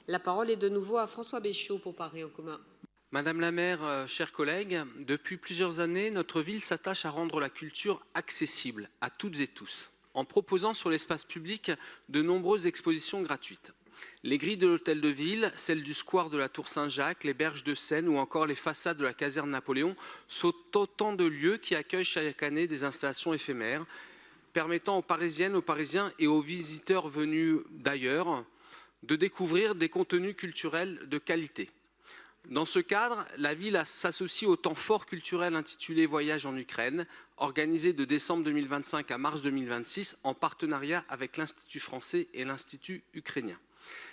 La parole est de nouveau à François Béchiot pour Paris en commun. Madame la maire, chers collègues, depuis plusieurs années, notre ville s'attache à rendre la culture accessible à toutes et tous, en proposant sur l'espace public de nombreuses expositions gratuites. Les grilles de l'hôtel de ville, celles du square de la Tour Saint-Jacques, les berges de Seine ou encore les façades de la caserne Napoléon sont autant de lieux qui accueillent chaque année des installations éphémères, permettant aux Parisiennes, aux Parisiens et aux visiteurs venus d'ailleurs de découvrir des contenus culturels de qualité. Dans ce cadre, la ville s'associe au temps fort culturel intitulé Voyage en Ukraine, organisé de décembre 2025 à mars 2026 en partenariat avec l'Institut français et l'Institut ukrainien.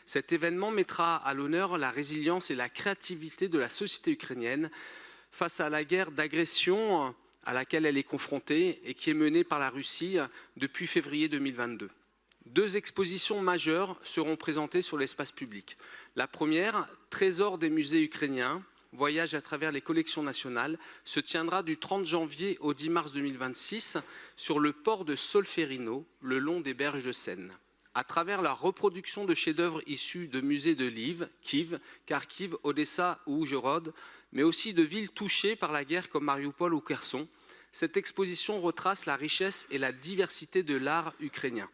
Cet événement mettra à l'honneur la résilience et la créativité de la société ukrainienne face à la guerre d'agression à laquelle elle est confrontée et qui est menée par la Russie depuis février 2022. Deux expositions majeures seront présentées sur l'espace public. La première, Trésor des musées ukrainiens, voyage à travers les collections nationales, se tiendra du 30 janvier au 10 mars 2026 sur le port de Solferino, le long des berges de Seine. À travers la reproduction de chefs-d'œuvre issus de musées de Lviv, Kiev, Kharkiv, Odessa ou Oujhorod, mais aussi de villes touchées par la guerre comme Mariupol ou Kherson, cette exposition retrace la richesse et la diversité de l'art ukrainien.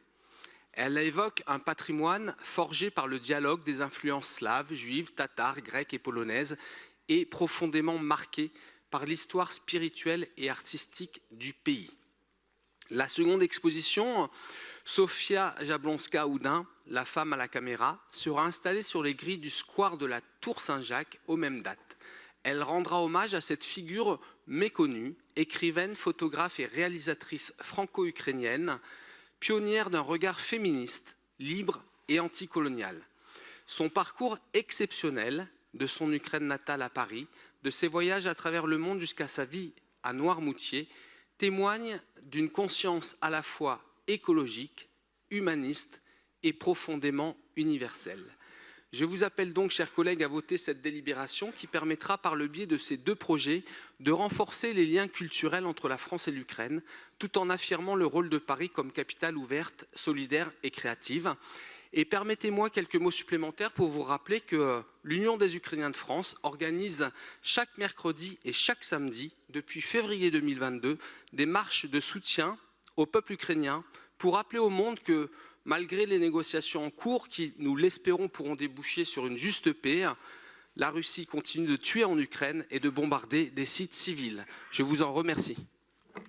Elle évoque un patrimoine forgé par le dialogue des influences slaves, juives, tatares, grecques et polonaises et profondément marqué par l'histoire spirituelle et artistique du pays. La seconde exposition, Sofia Jablonska-Houdin, la femme à la caméra, sera installée sur les grilles du square de la Tour Saint-Jacques aux mêmes dates. Elle rendra hommage à cette figure méconnue, écrivaine, photographe et réalisatrice franco-ukrainienne, pionnière d'un regard féministe, libre et anticolonial. Son parcours exceptionnel, de son Ukraine natale à Paris, de ses voyages à travers le monde jusqu'à sa vie à Noirmoutier, témoigne d'une conscience à la fois écologique, humaniste et profondément universelle. Je vous appelle donc, chers collègues, à voter cette délibération qui permettra, par le biais de ces deux projets, de renforcer les liens culturels entre la France et l'Ukraine, tout en affirmant le rôle de Paris comme capitale ouverte, solidaire et créative. Et permettez-moi quelques mots supplémentaires pour vous rappeler que l'Union des Ukrainiens de France organise chaque mercredi et chaque samedi, depuis février 2022, des marches de soutien au peuple ukrainien pour rappeler au monde que, malgré les négociations en cours qui, nous l'espérons, pourront déboucher sur une juste paix, la Russie continue de tuer en Ukraine et de bombarder des sites civils. Je vous en remercie.